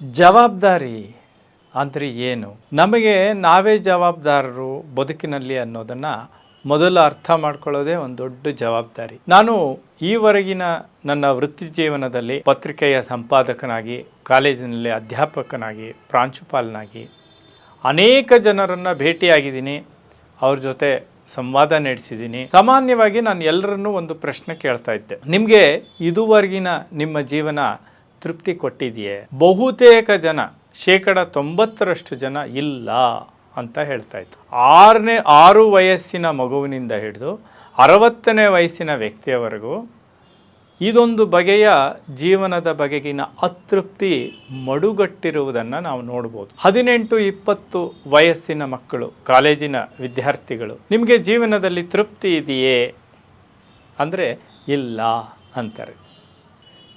ಜವಾಬ್ದಾರಿ ಅಂದರೆ ಏನು? ನಮಗೆ ನಾವೇ ಜವಾಬ್ದಾರರು ಬದುಕಿನಲ್ಲಿ ಅನ್ನೋದನ್ನು ಮೊದಲು ಅರ್ಥ ಮಾಡ್ಕೊಳ್ಳೋದೇ ಒಂದು ದೊಡ್ಡ ಜವಾಬ್ದಾರಿ. ನಾನು ಈವರೆಗಿನ ನನ್ನ ವೃತ್ತಿ ಜೀವನದಲ್ಲಿ ಪತ್ರಿಕೆಯ ಸಂಪಾದಕನಾಗಿ, ಕಾಲೇಜಿನಲ್ಲಿ ಅಧ್ಯಾಪಕನಾಗಿ, ಪ್ರಾಂಶುಪಾಲನಾಗಿ ಅನೇಕ ಜನರನ್ನು ಭೇಟಿಯಾಗಿದ್ದೀನಿ, ಅವ್ರ ಜೊತೆ ಸಂವಾದ ನಡೆಸಿದ್ದೀನಿ. ಸಾಮಾನ್ಯವಾಗಿ ನಾನು ಎಲ್ಲರನ್ನೂ ಒಂದು ಪ್ರಶ್ನೆ ಕೇಳ್ತಾ ಇದ್ದೆ, ನಿಮಗೆ ಇದುವರೆಗಿನ ನಿಮ್ಮ ಜೀವನ ತೃಪ್ತಿ ಕೊಟ್ಟಿದೆಯೇ? ಬಹುತೇಕ ಜನ 90% ಜನ ಇಲ್ಲ ಅಂತ ಹೇಳ್ತಾ ಇತ್ತು. 6 ವಯಸ್ಸಿನ ಮಗುವಿನಿಂದ ಹಿಡಿದು 60ನೇ ವಯಸ್ಸಿನ ವ್ಯಕ್ತಿಯವರೆಗೂ ಇದೊಂದು ಬಗೆಯ ಜೀವನದ ಬಗೆಗಿನ ಅತೃಪ್ತಿ ಮಡುಗಟ್ಟಿರುವುದನ್ನು ನಾವು ನೋಡ್ಬೋದು. 18-20 ವಯಸ್ಸಿನ ಮಕ್ಕಳು, ಕಾಲೇಜಿನ ವಿದ್ಯಾರ್ಥಿಗಳು, ನಿಮಗೆ ಜೀವನದಲ್ಲಿ ತೃಪ್ತಿ ಇದೆಯೇ ಅಂದರೆ ಇಲ್ಲ ಅಂತಾರೆ.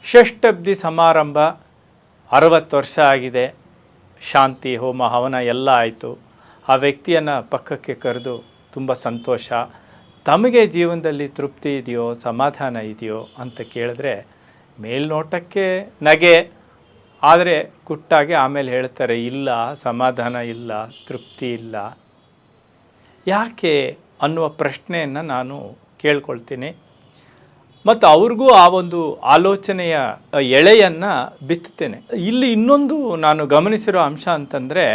ಷಷ್ಠಬ್ದಿ ಸಮಾರಂಭ, 60 ವರ್ಷ ಆಗಿದೆ, ಶಾಂತಿ ಹೋಮ ಹವನ ಎಲ್ಲ ಆಯಿತು. ಆ ವ್ಯಕ್ತಿಯನ್ನು ಪಕ್ಕಕ್ಕೆ ಕರೆದು ತುಂಬ ಸಂತೋಷ, ತಮಗೆ ಜೀವನದಲ್ಲಿ ತೃಪ್ತಿ ಇದೆಯೋ, ಸಮಾಧಾನ ಇದೆಯೋ ಅಂತ ಕೇಳಿದ್ರೆ ಮೇಲ್ನೋಟಕ್ಕೆ ನಗೆ, ಆದರೆ ಕುಟ್ಟಾಗಿ ಆಮೇಲೆ ಹೇಳ್ತಾರೆ ಇಲ್ಲ, ಸಮಾಧಾನ ಇಲ್ಲ, ತೃಪ್ತಿ ಇಲ್ಲ. ಯಾಕೆ ಅನ್ನುವ ಪ್ರಶ್ನೆಯನ್ನು ನಾನು ಕೇಳ್ಕೊಳ್ತೀನಿ ಮತ್ತು ಅವ್ರಿಗೂ ಆ ಒಂದು ಆಲೋಚನೆಯ ಎಳೆಯನ್ನು ಬಿತ್ತುತ್ತೇನೆ. ಇಲ್ಲಿ ಇನ್ನೊಂದು ನಾನು ಗಮನಿಸಿರೋ ಅಂಶ ಅಂತಂದರೆ,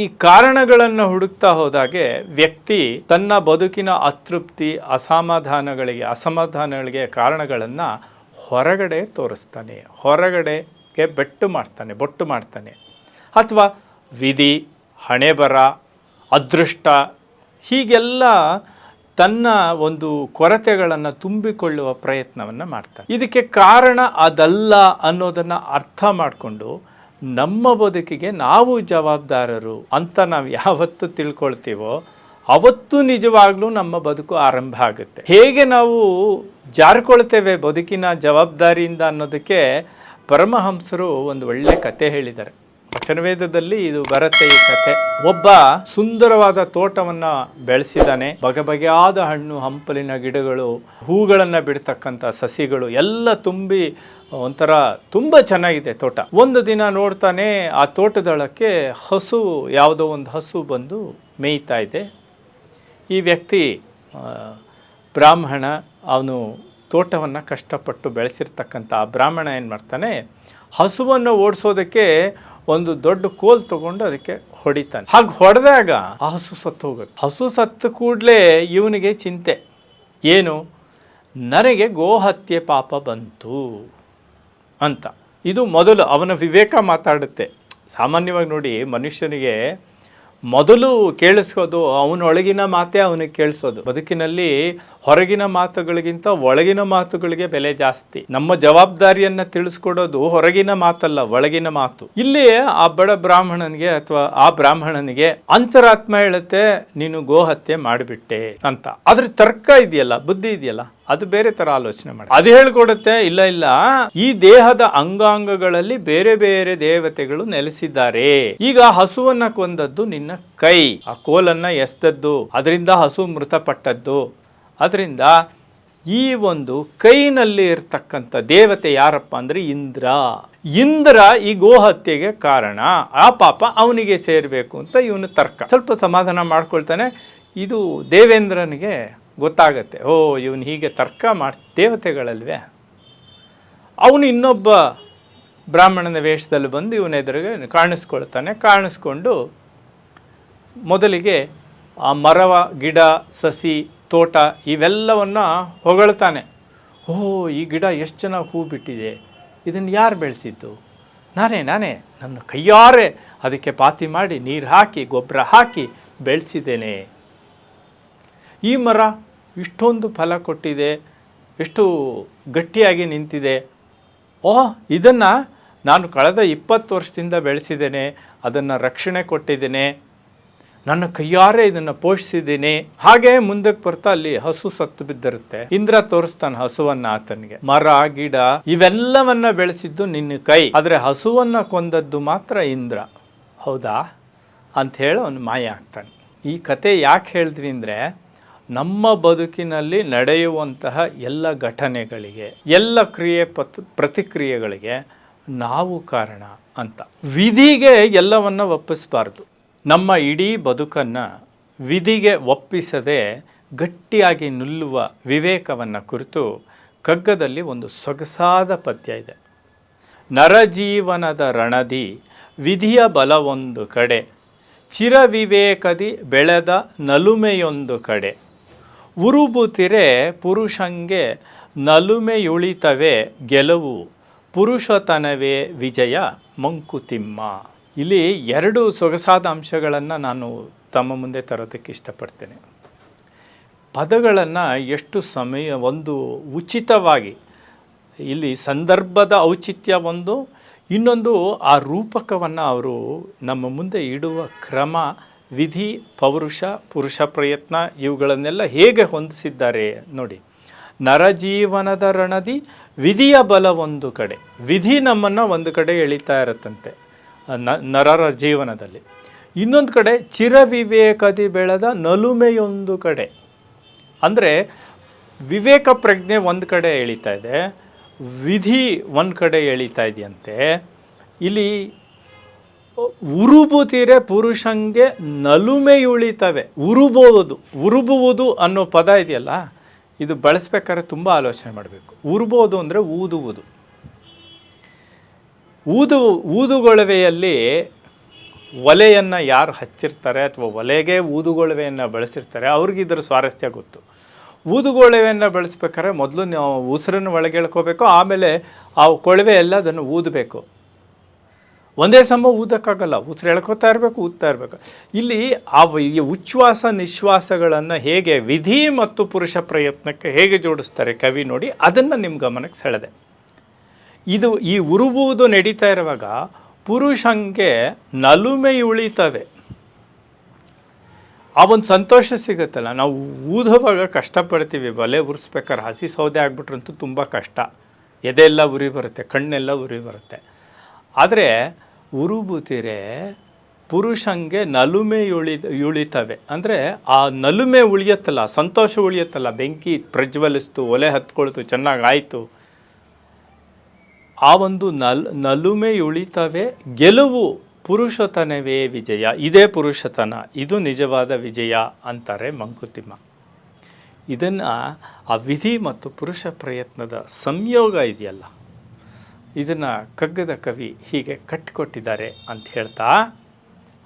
ಈ ಕಾರಣಗಳನ್ನು ಹುಡುಕ್ತಾ ಹೋದಾಗೆ ವ್ಯಕ್ತಿ ತನ್ನ ಬದುಕಿನ ಅತೃಪ್ತಿ, ಅಸಮಾಧಾನಗಳಿಗೆ ಕಾರಣಗಳನ್ನು ಹೊರಗಡೆ ತೋರಿಸ್ತಾನೆ, ಹೊರಗಡೆಗೆ ಬೊಟ್ಟು ಮಾಡ್ತಾನೆ. ಅಥವಾ ವಿಧಿ, ಹಣೆಬರ, ಅದೃಷ್ಟ ಹೀಗೆಲ್ಲ ತನ್ನ ಒಂದು ಕೊರತೆಗಳನ್ನು ತುಂಬಿಕೊಳ್ಳುವ ಪ್ರಯತ್ನವನ್ನು ಮಾಡ್ತಾರೆ. ಇದಕ್ಕೆ ಕಾರಣ ಅದಲ್ಲ ಅನ್ನೋದನ್ನು ಅರ್ಥ ಮಾಡಿಕೊಂಡು ನಮ್ಮ ಬದುಕಿಗೆ ನಾವು ಜವಾಬ್ದಾರರು ಅಂತ ನಾವು ಯಾವತ್ತು ತಿಳ್ಕೊಳ್ತೀವೋ ಅವತ್ತು ನಿಜವಾಗ್ಲೂ ನಮ್ಮ ಬದುಕು ಆರಂಭ ಆಗುತ್ತೆ. ಹೇಗೆ ನಾವು ಜಾರಿಕೊಳ್ತೇವೆ ಬದುಕಿನ ಜವಾಬ್ದಾರಿಯಿಂದ ಅನ್ನೋದಕ್ಕೆ ಪರಮಹಂಸರು ಒಂದು ಒಳ್ಳೆ ಕತೆ ಹೇಳಿದ್ದಾರೆ. ವಚನವೇದದಲ್ಲಿ ಇದು ಬರುತ್ತೆ ಈ ಕತೆ. ಒಬ್ಬ ಸುಂದರವಾದ ತೋಟವನ್ನು ಬೆಳೆಸಿದ್ದಾನೆ. ಬಗೆಬಗೆಯಾದ ಹಣ್ಣು ಹಂಪಲಿನ ಗಿಡಗಳು, ಹೂಗಳನ್ನು ಬಿಡ್ತಕ್ಕಂಥ ಸಸಿಗಳು ಎಲ್ಲ ತುಂಬಿ ಒಂಥರ ತುಂಬ ಚೆನ್ನಾಗಿದೆ ತೋಟ. ಒಂದು ದಿನ ನೋಡ್ತಾನೆ, ಆ ತೋಟದೊಳಕ್ಕೆ ಯಾವುದೋ ಒಂದು ಹಸು ಬಂದು ಮೇಯ್ತಾ ಇದೆ. ಈ ವ್ಯಕ್ತಿ ಬ್ರಾಹ್ಮಣ, ಅವನು ತೋಟವನ್ನು ಕಷ್ಟಪಟ್ಟು ಬೆಳೆಸಿರ್ತಕ್ಕಂಥ ಆ ಬ್ರಾಹ್ಮಣ ಏನು ಮಾಡ್ತಾನೆ, ಹಸುವನ್ನು ಓಡಿಸೋದಕ್ಕೆ ಒಂದು ದೊಡ್ಡ ಕೋಲ್ ತಗೊಂಡು ಅದಕ್ಕೆ ಹೊಡಿತಾನೆ. ಹಾಗೆ ಹೊಡೆದಾಗ ಆ ಹಸು ಸತ್ತು ಹೋಗುತ್ತೆ. ಹಸು ಸತ್ತು ಕೂಡಲೇ ಇವನಿಗೆ ಚಿಂತೆ, ಏನು, ನನಗೆ ಗೋಹತ್ಯೆ ಪಾಪ ಬಂತು ಅಂತ. ಇದು ಮೊದಲು ಅವನ ವಿವೇಕ ಮಾತಾಡುತ್ತೆ. ಸಾಮಾನ್ಯವಾಗಿ ನೋಡಿ, ಮನುಷ್ಯನಿಗೆ ಮೊದಲು ಕೇಳಿಸೋದು ಅವನೊಳಗಿನ ಮಾತೇ ಅವನಿಗೆ ಕೇಳಿಸೋದು. ಬದುಕಿನಲ್ಲಿ ಹೊರಗಿನ ಮಾತುಗಳಿಗಿಂತ ಒಳಗಿನ ಮಾತುಗಳಿಗೆ ಬೆಲೆ ಜಾಸ್ತಿ. ನಮ್ಮ ಜವಾಬ್ದಾರಿಯನ್ನು ತಿಳಿಸ್ಕೊಡೋದು ಹೊರಗಿನ ಮಾತಲ್ಲ, ಒಳಗಿನ ಮಾತು. ಇಲ್ಲಿ ಆ ಬಡ ಬ್ರಾಹ್ಮಣನಿಗೆ ಅಥವಾ ಆ ಬ್ರಾಹ್ಮಣನಿಗೆ ಅಂತರಾತ್ಮ ಹೇಳುತ್ತೆ, ನೀನು ಗೋಹತ್ಯೆ ಮಾಡಿಬಿಟ್ಟೆ ಅಂತ. ಆದ್ರೆ ತರ್ಕ ಇದೆಯಲ್ಲ, ಬುದ್ಧಿ ಇದೆಯಲ್ಲ, ಅದು ಬೇರೆ ತರ ಆಲೋಚನೆ ಮಾಡಿ ಅದು ಹೇಳ್ಕೊಡುತ್ತೆ, ಇಲ್ಲ, ಈ ದೇಹದ ಅಂಗಾಂಗಗಳಲ್ಲಿ ಬೇರೆ ಬೇರೆ ದೇವತೆಗಳು ನೆಲೆಸಿದ್ದಾರೆ. ಈಗ ಹಸುವನ್ನ ಕೊಂದದ್ದು ನಿನ್ನ ಕೈ, ಆ ಕೋಲನ್ನ ಎಸ್ದದ್ದು, ಅದರಿಂದ ಹಸು ಮೃತಪಟ್ಟದ್ದು. ಅದರಿಂದ ಈ ಒಂದು ಕೈನಲ್ಲಿ ಇರ್ತಕ್ಕಂಥ ದೇವತೆ ಯಾರಪ್ಪ ಅಂದ್ರೆ ಇಂದ್ರ ಈ ಗೋಹತ್ಯೆಗೆ ಕಾರಣ, ಆ ಪಾಪ ಅವನಿಗೆ ಸೇರ್ಬೇಕು ಅಂತ ಇವನು ತರ್ಕ. ಸ್ವಲ್ಪ ಸಮಾಧಾನ ಮಾಡ್ಕೊಳ್ತಾನೆ. ಇದು ದೇವೇಂದ್ರನಿಗೆ ಗೊತ್ತಾಗತ್ತೆ, ಇವನು ಹೀಗೆ ತರ್ಕ ದೇವತೆಗಳಲ್ವೇ. ಅವನು ಇನ್ನೊಬ್ಬ ಬ್ರಾಹ್ಮಣನ ವೇಷದಲ್ಲಿ ಬಂದು ಇವನ ಎದುರಿಗೆ ಕಾಣಿಸ್ಕೊಂಡು ಮೊದಲಿಗೆ ಆ ಮರವ, ಗಿಡ, ಸಸಿ, ತೋಟ ಇವೆಲ್ಲವನ್ನು ಹೊಗಳ್ತಾನೆ. ಈ ಗಿಡ ಎಷ್ಟು ಚೆನ್ನಾಗಿ ಹೂ ಬಿಟ್ಟಿದೆ, ಇದನ್ನು ಯಾರು ಬೆಳೆಸಿದ್ದು? ನಾನೇ ನನ್ನ ಕೈಯಾರೆ ಅದಕ್ಕೆ ಪಾತಿ ಮಾಡಿ ನೀರು ಹಾಕಿ ಗೊಬ್ಬರ ಹಾಕಿ ಬೆಳೆಸಿದ್ದೇನೆ. ಈ ಮರ ಇಷ್ಟೊಂದು ಫಲ ಕೊಟ್ಟಿದೆ, ಎಷ್ಟು ಗಟ್ಟಿಯಾಗಿ ನಿಂತಿದೆ. ಇದನ್ನು ನಾನು ಕಳೆದ 20 ವರ್ಷದಿಂದ ಬೆಳೆಸಿದ್ದೇನೆ, ಅದನ್ನು ರಕ್ಷಣೆ ಕೊಟ್ಟಿದ್ದೇನೆ, ನನ್ನ ಕೈಯಾರೆ ಇದನ್ನು ಪೋಷಿಸಿದ್ದೀನಿ. ಹಾಗೆ ಮುಂದಕ್ಕೆ ಬರ್ತಾ ಅಲ್ಲಿ ಹಸು ಸತ್ತು ಬಿದ್ದಿರುತ್ತೆ. ಇಂದ್ರ ತೋರಿಸ್ತಾನೆ ಹಸುವನ್ನ ಆತನಿಗೆ. ಮರ, ಗಿಡ ಇವೆಲ್ಲವನ್ನ ಬೆಳೆಸಿದ್ದು ನಿನ್ನ ಕೈ, ಆದರೆ ಹಸುವನ್ನ ಕೊಂದದ್ದು ಮಾತ್ರ ಇಂದ್ರ, ಹೌದಾ ಅಂತ ಹೇಳಿ ಅವನು ಮಾಯ ಆಗ್ತಾನೆ. ಈ ಕತೆ ಯಾಕೆ ಹೇಳಿದ್ವಿ ಅಂದರೆ, ನಮ್ಮ ಬದುಕಿನಲ್ಲಿ ನಡೆಯುವಂತಹ ಎಲ್ಲ ಘಟನೆಗಳಿಗೆ, ಎಲ್ಲ ಪ್ರತಿಕ್ರಿಯೆಗಳಿಗೆ ನಾವು ಕಾರಣ. ಅಂತ. ವಿಧಿಗೆ ಎಲ್ಲವನ್ನ ಒಪ್ಪಿಸಬಾರ್ದು. ನಮ್ಮ ಇಡೀ ಬದುಕನ್ನು ವಿಧಿಗೆ ಒಪ್ಪಿಸದೆ ಗಟ್ಟಿಯಾಗಿ ನಿಲ್ಲುವ ವಿವೇಕವನ್ನು ಕುರಿತು ಕಗ್ಗದಲ್ಲಿ ಒಂದು ಸೊಗಸಾದ ಪದ್ಯ ಇದೆ. ನರಜೀವನದ ರಣದಿ ವಿಧಿಯ ಬಲವೊಂದು ಕಡೆ, ಚಿರವಿವೇಕದಿ ಬೆಳೆದ ನಲುಮೆಯೊಂದು ಕಡೆ, ಉರುಬುತಿರೆ ಪುರುಷಂಗೆ ನಲುಮೆಯುಳಿತವೆ ಗೆಲುವು, ಪುರುಷತನವೇ ವಿಜಯ ಮಂಕುತಿಮ್ಮ. ಇಲ್ಲಿ ಎರಡು ಸೊಗಸಾದ ಅಂಶಗಳನ್ನು ನಾನು ತಮ್ಮ ಮುಂದೆ ತರೋದಕ್ಕೆ ಇಷ್ಟಪಡ್ತೇನೆ. ಪದಗಳನ್ನು ಎಷ್ಟು ಸಮಯ ಒಂದು ಉಚಿತವಾಗಿ, ಇಲ್ಲಿ ಸಂದರ್ಭದ ಔಚಿತ್ಯ ಒಂದು, ಇನ್ನೊಂದು ಆ ರೂಪಕವನ್ನು ಅವರು ನಮ್ಮ ಮುಂದೆ ಇಡುವ ಕ್ರಮ, ವಿಧಿ, ಪೌರುಷ, ಪುರುಷ ಪ್ರಯತ್ನ ಇವುಗಳನ್ನೆಲ್ಲ ಹೇಗೆ ಹೊಂದಿಸಿದ್ದಾರೆ ನೋಡಿ. ನರಜೀವನದ ರಣದಿ ವಿಧಿಯ ಬಲ ಒಂದು ಕಡೆ, ವಿಧಿ ನಮ್ಮನ್ನು ಒಂದು ಕಡೆ ಎಳಿತಾ ಇರುತ್ತಂತೆ ನರರ ಜೀವನದಲ್ಲಿ. ಇನ್ನೊಂದು ಕಡೆ ಚಿರವಿವೇಕದಿ ಬೆಳೆದ ನಲುಮೆಯೊಂದು ಕಡೆ, ಅಂದರೆ ವಿವೇಕ ಪ್ರಜ್ಞೆ ಒಂದು ಕಡೆ ಎಳಿತಾ ಇದೆ, ವಿಧಿ ಒಂದು ಕಡೆ ಎಳಿತಾ ಇದೆಯಂತೆ. ಇಲ್ಲಿ ಉರುಬುತಿರೆ ಪುರುಷಂಗೆ ನಲುಮೆಯುಳಿತವೆ. ಉರುಬುವುದು ಅನ್ನೋ ಪದ ಇದೆಯಲ್ಲ, ಇದು ಬಳಸ್ಬೇಕಾದ್ರೆ ತುಂಬ ಆಲೋಚನೆ ಮಾಡಬೇಕು. ಉರುಬೋದು ಅಂದರೆ ಊದುಗೊಳವೆಯಲ್ಲಿ ಒಲೆಯನ್ನು ಯಾರು ಹಚ್ಚಿರ್ತಾರೆ ಅಥವಾ ಒಲೆಗೆ ಊದುಗೊಳವೆಯನ್ನು ಬಳಸಿರ್ತಾರೆ ಅವ್ರಿಗೆ ಇದರ ಸ್ವಾರಸ್ಯ ಗೊತ್ತು. ಊದುಗೊಳವೆಯನ್ನು ಬಳಸ್ಬೇಕಾದ್ರೆ ಮೊದಲು ನಾವು ಉಸಿರನ್ನು ಒಳಗೆ ಎಳ್ಕೋಬೇಕು, ಆಮೇಲೆ ಆ ಕೊಳವೆ ಎಲ್ಲ ಅದನ್ನು ಊದಬೇಕು. ಒಂದೇ ಸಮ ಊದಕ್ಕಾಗಲ್ಲ, ಉಸಿರು ಎಳ್ಕೋತಾ ಇರಬೇಕು, ಊದ್ತಾ ಇರಬೇಕು. ಇಲ್ಲಿ ಈ ಉಚ್ಛ್ವಾಸ ನಿಶ್ವಾಸಗಳನ್ನು ಹೇಗೆ ವಿಧಿ ಮತ್ತು ಪುರುಷ ಪ್ರಯತ್ನಕ್ಕೆ ಹೇಗೆ ಜೋಡಿಸ್ತಾರೆ ಕವಿ ನೋಡಿ, ಅದನ್ನು ನಿಮ್ಮ ಗಮನಕ್ಕೆ ಸೆಳೆದೆ. ಇದು ಈ ಉರುಬುವುದು ನಡೀತಾ ಇರುವಾಗ ಪುರುಷಂಗೆ ನಲುಮೆಯುಳಿತವೆ. ಆ ಒಂದು ಸಂತೋಷ ಸಿಗುತ್ತಲ್ಲ. ನಾವು ಊದುವಾಗ ಕಷ್ಟಪಡ್ತೀವಿ, ಒಲೆ ಉರಿಸ್ಬೇಕಾದ್ರೆ ಹಸಿ ಸೌದೆ ಆಗಿಬಿಟ್ರಂತೂ ತುಂಬ ಕಷ್ಟ, ಎದೆಲ್ಲ ಉರಿ ಬರುತ್ತೆ, ಕಣ್ಣೆಲ್ಲ ಉರಿ ಬರುತ್ತೆ. ಆದರೆ ಉರುಬುತಿರೆ ಪುರುಷಂಗೆ ನಲುಮೆಯುಳಿತವೆ ಅಂದರೆ ಆ ನಲುಮೆ ಉಳಿಯುತ್ತಲ್ಲ, ಸಂತೋಷ ಉಳಿಯುತ್ತಲ್ಲ. ಬೆಂಕಿ ಪ್ರಜ್ವಲಿಸ್ತು, ಒಲೆ ಹತ್ಕೊಳ್ತು, ಚೆನ್ನಾಗಿ ಆಯಿತು, ಆ ಒಂದು ನಲುಮೆಯುಳಿತವೆ ಗೆಲುವು, ಪುರುಷತನವೇ ವಿಜಯ. ಇದೇ ಪುರುಷತನ, ಇದು ನಿಜವಾದ ವಿಜಯ ಅಂತಾರೆ ಮಂಕುತಿಮ್ಮ. ಇದನ್ನು ಆ ವಿಧಿ ಮತ್ತು ಪುರುಷ ಪ್ರಯತ್ನದ ಸಂಯೋಗ ಇದೆಯಲ್ಲ, ಇದನ್ನು ಕಗ್ಗದ ಕವಿ ಹೀಗೆ ಕಟ್ಟಿಕೊಟ್ಟಿದ್ದಾರೆ ಅಂತ ಹೇಳ್ತಾ.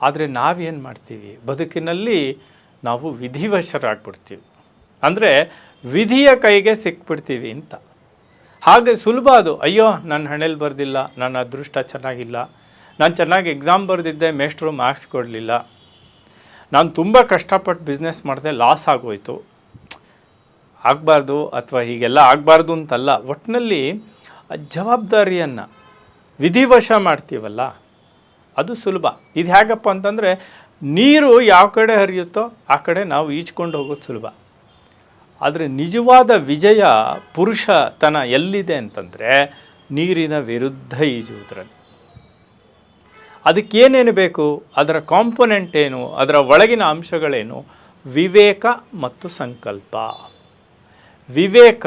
ಆದರೆ ನಾವೇನು ಮಾಡ್ತೀವಿ, ಬದುಕಿನಲ್ಲಿ ನಾವು ವಿಧಿವಶರಾಗ್ಬಿಡ್ತೀವಿ, ಅಂದರೆ ವಿಧಿಯ ಕೈಗೆ ಸಿಕ್ಬಿಡ್ತೀವಿ ಅಂತ. ಹಾಗೆ ಸುಲಭ ಅದು. ಅಯ್ಯೋ ನನ್ನ ಹಣೆಯಲ್ಲಿ ಬರೆದಿಲ್ಲ, ನನ್ನ ಅದೃಷ್ಟ ಚೆನ್ನಾಗಿಲ್ಲ, ನಾನು ಚೆನ್ನಾಗಿ ಎಕ್ಸಾಮ್ ಬರೆದಿದ್ದೆ, ಮೇಷ್ಟ್ರು ಮಾರ್ಕ್ಸ್ ಕೊಡಲಿಲ್ಲ, ನಾನು ತುಂಬ ಕಷ್ಟಪಟ್ಟು ಬಿಸ್ನೆಸ್ ಮಾಡಿದೆ, ಲಾಸ್ ಆಗೋಯ್ತು. ಆಗಬಾರ್ದು ಅಥವಾ ಹೀಗೆಲ್ಲ ಆಗಬಾರ್ದು ಅಂತಲ್ಲ, ಒಟ್ಟಿನಲ್ಲಿ ಜವಾಬ್ದಾರಿಯನ್ನು ವಿಧಿವಶ ಮಾಡ್ತೀವಲ್ಲ, ಅದು ಸುಲಭ. ಇದು ಹೇಗಪ್ಪ ಅಂತಂದರೆ, ನೀರು ಯಾವ ಕಡೆ ಹರಿಯುತ್ತೋ ಆ ಕಡೆ ನಾವು ಈಜ್ಕೊಂಡು ಹೋಗೋದು ಸುಲಭ. ಆದರೆ ನಿಜವಾದ ವಿಜಯ, ಪುರುಷತನ ಎಲ್ಲಿದೆ ಅಂತಂದರೆ ನೀರಿನ ವಿರುದ್ಧ ಈಜುವುದರಲ್ಲಿ. ಅದಕ್ಕೇನೇನು ಬೇಕು, ಅದರ ಕಾಂಪೊನೆಂಟ್ ಏನು, ಅದರ ಒಳಗಿನ ಅಂಶಗಳೇನು? ವಿವೇಕ ಮತ್ತು ಸಂಕಲ್ಪ. ವಿವೇಕ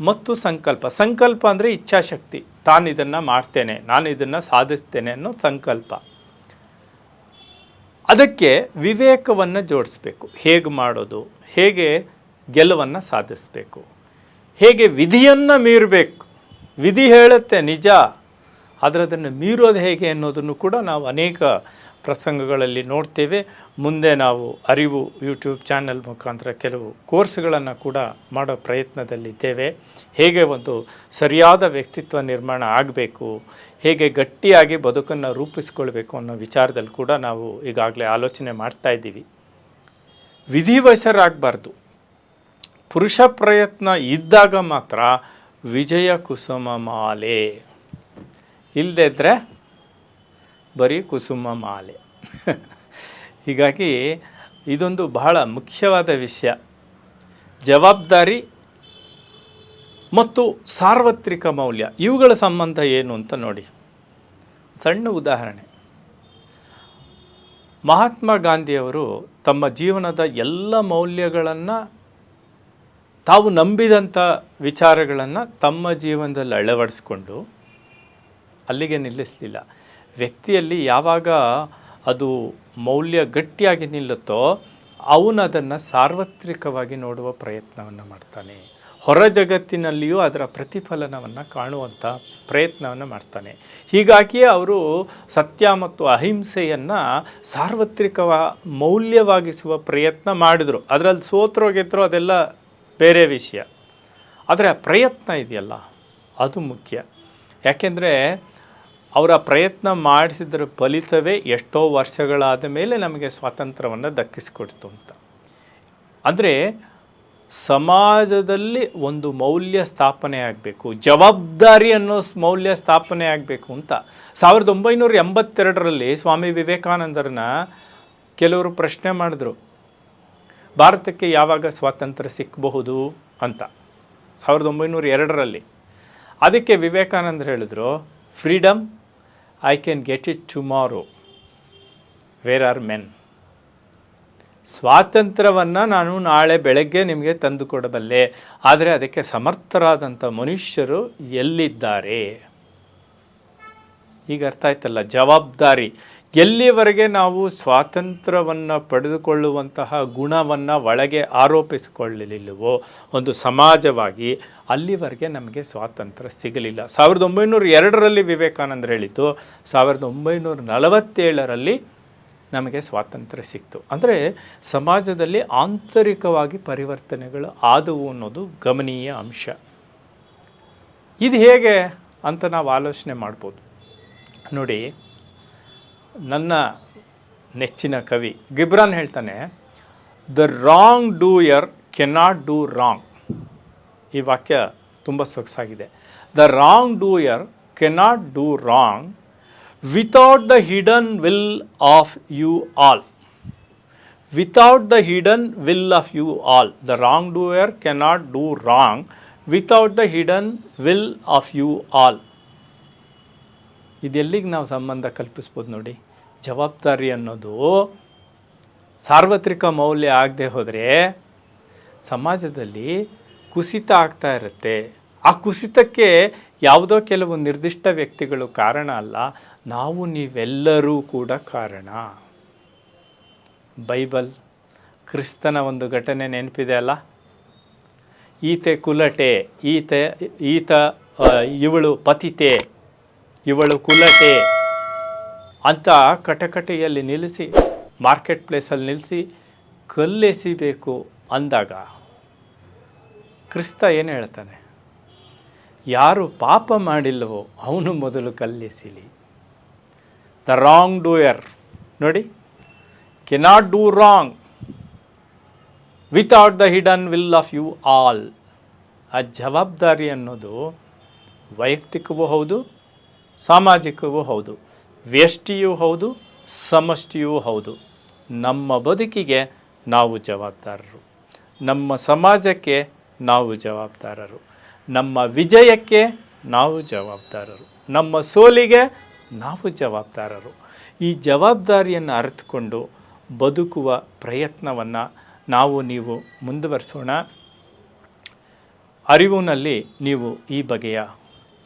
ಮತ್ತು ಸಂಕಲ್ಪ. ಸಂಕಲ್ಪ ಅಂದರೆ ಇಚ್ಛಾಶಕ್ತಿ, ತಾನು ಇದನ್ನು ಮಾಡ್ತೇನೆ, ನಾನು ಇದನ್ನು ಸಾಧಿಸ್ತೇನೆ ಅನ್ನೋ ಸಂಕಲ್ಪ. ಅದಕ್ಕೆ ವಿವೇಕವನ್ನು ಜೋಡಿಸ್ಬೇಕು. ಹೇಗೆ ಮಾಡೋದು, ಹೇಗೆ ಗೆಲುವನ್ನು ಸಾಧಿಸಬೇಕು, ಹೇಗೆ ವಿಧಿಯನ್ನು ಮೀರಬೇಕು. ವಿಧಿ ಹೇಳುತ್ತೆ ನಿಜ, ಆದರೆ ಅದನ್ನು ಮೀರೋದು ಹೇಗೆ ಅನ್ನೋದನ್ನು ಕೂಡ ನಾವು ಅನೇಕ ಪ್ರಸಂಗಗಳಲ್ಲಿ ನೋಡ್ತೇವೆ. ಮುಂದೆ ನಾವು ಅರಿವು ಯೂಟ್ಯೂಬ್ ಚಾನಲ್ ಮುಖಾಂತರ ಕೆಲವು ಕೋರ್ಸ್ಗಳನ್ನು ಕೂಡ ಮಾಡೋ ಪ್ರಯತ್ನದಲ್ಲಿದ್ದೇವೆ. ಹೇಗೆ ಒಂದು ಸರಿಯಾದ ವ್ಯಕ್ತಿತ್ವ ನಿರ್ಮಾಣ ಆಗಬೇಕು, ಹೇಗೆ ಗಟ್ಟಿಯಾಗಿ ಬದುಕನ್ನು ರೂಪಿಸ್ಕೊಳ್ಬೇಕು ಅನ್ನೋ ವಿಚಾರದಲ್ಲಿ ಕೂಡ ನಾವು ಈಗಾಗಲೇ ಆಲೋಚನೆ ಮಾಡ್ತಾ ಇದ್ದೀವಿ. ವಿಧಿವಶರಾಗಬಾರ್ದು. ಪುರುಷ ಪ್ರಯತ್ನ ಇದ್ದಾಗ ಮಾತ್ರ ವಿಜಯ ಕುಸುಮ ಮಾಲೆ, ಇಲ್ಲದೇ ಇದ್ದರೆ ಬರೀ ಕುಸುಮ ಮಾಲೆ. ಹೀಗಾಗಿ ಇದೊಂದು ಬಹಳ ಮುಖ್ಯವಾದ ವಿಷಯ. ಜವಾಬ್ದಾರಿ ಮತ್ತು ಸಾರ್ವತ್ರಿಕ ಮೌಲ್ಯ, ಇವುಗಳ ಸಂಬಂಧ ಏನು ಅಂತ ನೋಡಿ. ಸಣ್ಣ ಉದಾಹರಣೆ. ಮಹಾತ್ಮ ಗಾಂಧಿಯವರು ತಮ್ಮ ಜೀವನದ ಎಲ್ಲ ಮೌಲ್ಯಗಳನ್ನು, ತಾವು ನಂಬಿದಂಥ ವಿಚಾರಗಳನ್ನು ತಮ್ಮ ಜೀವನದಲ್ಲಿ ಅಳವಡಿಸ್ಕೊಂಡು ಅಲ್ಲಿಗೆ ನಿಲ್ಲಿಸಲಿಲ್ಲ. ವ್ಯಕ್ತಿಯಲ್ಲಿ ಯಾವಾಗ ಅದು ಮೌಲ್ಯ ಗಟ್ಟಿಯಾಗಿ ನಿಲ್ಲುತ್ತೋ ಅವನು ಅದನ್ನು ಸಾರ್ವತ್ರಿಕವಾಗಿ ನೋಡುವ ಪ್ರಯತ್ನವನ್ನು ಮಾಡ್ತಾನೆ. ಹೊರ ಜಗತ್ತಿನಲ್ಲಿಯೂ ಅದರ ಪ್ರತಿಫಲನವನ್ನು ಕಾಣುವಂಥ ಪ್ರಯತ್ನವನ್ನು ಮಾಡ್ತಾನೆ. ಹೀಗಾಗಿಯೇ ಅವರು ಸತ್ಯ ಮತ್ತು ಅಹಿಂಸೆಯನ್ನು ಸಾರ್ವತ್ರಿಕ ಮೌಲ್ಯವಾಗಿಸುವ ಪ್ರಯತ್ನ ಮಾಡಿದರು. ಅದರಲ್ಲಿ ಸೋತ್ರೋ ಗೆದ್ರೋ ಅದೆಲ್ಲ ಬೇರೆ ವಿಷಯ, ಆದರೆ ಆ ಪ್ರಯತ್ನ ಇದೆಯಲ್ಲ ಅದು ಮುಖ್ಯ. ಯಾಕೆಂದರೆ ಅವರ ಪ್ರಯತ್ನ ಮಾಡಿಸಿದ್ರ ಫಲಿತವೇ ಎಷ್ಟೋ ವರ್ಷಗಳಾದ ಮೇಲೆ ನಮಗೆ ಸ್ವಾತಂತ್ರ್ಯವನ್ನು ದಕ್ಕಿಸಿಕೊಡ್ತು ಅಂತ. ಅಂದರೆ ಸಮಾಜದಲ್ಲಿ ಒಂದು ಮೌಲ್ಯ ಸ್ಥಾಪನೆ ಆಗಬೇಕು, ಜವಾಬ್ದಾರಿ ಅನ್ನೋ ಮೌಲ್ಯ ಸ್ಥಾಪನೆ ಆಗಬೇಕು ಅಂತ 1982ರಲ್ಲಿ ಸ್ವಾಮಿ ವಿವೇಕಾನಂದರನ್ನ ಕೆಲವರು ಪ್ರಶ್ನೆ ಮಾಡಿದ್ರು, ಭಾರತಕ್ಕೆ ಯಾವಾಗ ಸ್ವಾತಂತ್ರ್ಯ ಸಿಕ್ಕಬಹುದು ಅಂತ 1902ರಲ್ಲಿ. ಅದಕ್ಕೆ ವಿವೇಕಾನಂದರು ಹೇಳಿದ್ರು, freedom I can get it tomorrow, where are men. ಸ್ವಾತಂತ್ರ್ಯವನ್ನು ನಾನು ನಾಳೆ ಬೆಳಗ್ಗೆ ನಿಮಗೆ ತಂದು ಕೊಡಬಲ್ಲೆ, ಆದರೆ ಅದಕ್ಕೆ ಸಮರ್ಥರಾದಂಥ ಮನುಷ್ಯರು ಎಲ್ಲಿದ್ದಾರೆ? ಈಗ ಅರ್ಥ ಆಯ್ತಲ್ಲ, ಜವಾಬ್ದಾರಿ. ಎಲ್ಲಿವರೆಗೆ ನಾವು ಸ್ವಾತಂತ್ರ್ಯವನ್ನು ಪಡೆದುಕೊಳ್ಳುವಂತಹ ಗುಣವನ್ನು ಒಳಗೆ ಆರೋಪಿಸಿಕೊಳ್ಳಲಿಲ್ಲವೋ ಒಂದು ಸಮಾಜವಾಗಿ, ಅಲ್ಲಿವರೆಗೆ ನಮಗೆ ಸ್ವಾತಂತ್ರ್ಯ ಸಿಗಲಿಲ್ಲ. 1902ರಲ್ಲಿ ವಿವೇಕಾನಂದರು ಹೇಳಿದ್ದು, 1947ರಲ್ಲಿ ನಮಗೆ ಸ್ವಾತಂತ್ರ್ಯ ಸಿಕ್ತು. ಅಂದರೆ ಸಮಾಜದಲ್ಲಿ ಆಂತರಿಕವಾಗಿ ಪರಿವರ್ತನೆಗಳು ಆದವು ಅನ್ನೋದು ಗಮನೀಯ ಅಂಶ. ಇದು ಹೇಗೆ ಅಂತ ನಾವು ಆಲೋಚನೆ ಮಾಡ್ಬೋದು. ನೋಡಿ, ನನ್ನ ನೆಚ್ಚಿನ ಕವಿ ಗಿಬ್ರಾನ್ ಹೇಳ್ತಾನೆ, the wrongdoer cannot do wrong. ಈ ವಾಕ್ಯ ತುಂಬ ಸೊಗಸಾಗಿದೆ. The wrongdoer cannot do wrong without the hidden will of you all. Without the hidden will of you all. The wrongdoer cannot do wrong without the hidden will of you all. ಇದೆಲ್ಲಿಗೆ ನಾವು ಸಂಬಂಧ ಕಲ್ಪಿಸ್ಬೋದು ನೋಡಿ. ಜವಾಬ್ದಾರಿ ಅನ್ನೋದು ಸಾರ್ವತ್ರಿಕ ಮೌಲ್ಯ ಆಗದೆ ಹೋದರೆ ಸಮಾಜದಲ್ಲಿ ಕುಸಿತ ಆಗ್ತಾ ಇರುತ್ತೆ. ಆ ಕುಸಿತಕ್ಕೆ ಯಾವುದೋ ಕೆಲವು ನಿರ್ದಿಷ್ಟ ವ್ಯಕ್ತಿಗಳು ಕಾರಣ ಅಲ್ಲ, ನಾವು ನೀವೆಲ್ಲರೂ ಕೂಡ ಕಾರಣ. ಬೈಬಲ್, ಕ್ರಿಸ್ತನ ಒಂದು ಘಟನೆ ನೆನಪಿದೆ ಅಲ್ಲ, ಈತೆ ಕುಲಟೆ, ಈತ ಇವಳು ಪತಿತೆ, ಇವಳು ಕುಲಟೆ ಅಂತ ಕಟಕಟೆಯಲ್ಲಿ ನಿಲ್ಲಿಸಿ, ಮಾರ್ಕೆಟ್ ಪ್ಲೇಸಲ್ಲಿ ನಿಲ್ಲಿಸಿ ಕಲ್ಲೆಸಿಬೇಕು ಅಂದಾಗ ಕ್ರಿಸ್ತ ಏನು ಹೇಳ್ತಾನೆ? ಯಾರು ಪಾಪ ಮಾಡಿಲ್ಲವೋ ಅವನು ಮೊದಲು ಕಲ್ಲೆಸಿಲಿ. ದ ರಾಂಗ್ ಡೂಯರ್ ನೋಡಿ, cannot do wrong without the hidden will of you all. ಆ ಜವಾಬ್ದಾರಿ ಅನ್ನೋದು ವೈಯಕ್ತಿಕವೂ ಹೌದು, ಸಾಮಾಜಿಕವೂ ಹೌದು, ವ್ಯಷ್ಟಿಯೂ ಹೌದು, ಸಮಷ್ಟಿಯೂ ಹೌದು. ನಮ್ಮ ಬದುಕಿಗೆ ನಾವು ಜವಾಬ್ದಾರರು, ನಮ್ಮ ಸಮಾಜಕ್ಕೆ ನಾವು ಜವಾಬ್ದಾರರು, ನಮ್ಮ ವಿಜಯಕ್ಕೆ ನಾವು ಜವಾಬ್ದಾರರು, ನಮ್ಮ ಸೋಲಿಗೆ ನಾವು ಜವಾಬ್ದಾರರು. ಈ ಜವಾಬ್ದಾರಿಯನ್ನು ಅರಿತುಕೊಂಡು ಬದುಕುವ ಪ್ರಯತ್ನವನ್ನು ನೀವು ಮುಂದುವರಿಸೋಣ. ಅರಿವಿನಲ್ಲಿ ನೀವು ಈ ಬಗೆಯ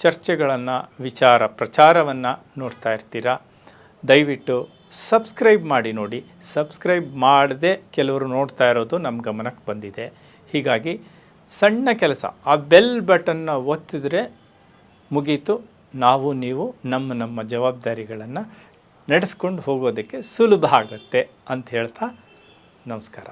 ಚರ್ಚೆಗಳನ್ನು, ವಿಚಾರ ಪ್ರಚಾರವನ್ನು ನೋಡ್ತಾ ಇರ್ತೀರ. ದಯವಿಟ್ಟು ಸಬ್ಸ್ಕ್ರೈಬ್ ಮಾಡಿ ನೋಡಿ. ಸಬ್ಸ್ಕ್ರೈಬ್ ಮಾಡದೆ ಕೆಲವರು ನೋಡ್ತಾ ಇರೋದು ನಮ್ಮ ಗಮನಕ್ಕೆ ಬಂದಿದೆ. ಹೀಗಾಗಿ ಸಣ್ಣ ಕೆಲಸ, ಆ ಬೆಲ್ ಬಟನ್ನ ಒತ್ತಿದ್ರೆ ಮುಗೀತು. ನೀವು ನಮ್ಮ ಜವಾಬ್ದಾರಿಗಳನ್ನು ನಡೆಸ್ಕೊಂಡು ಹೋಗೋದಕ್ಕೆ ಸುಲಭ ಆಗುತ್ತೆ ಅಂತ ಹೇಳ್ತಾ ನಮಸ್ಕಾರ.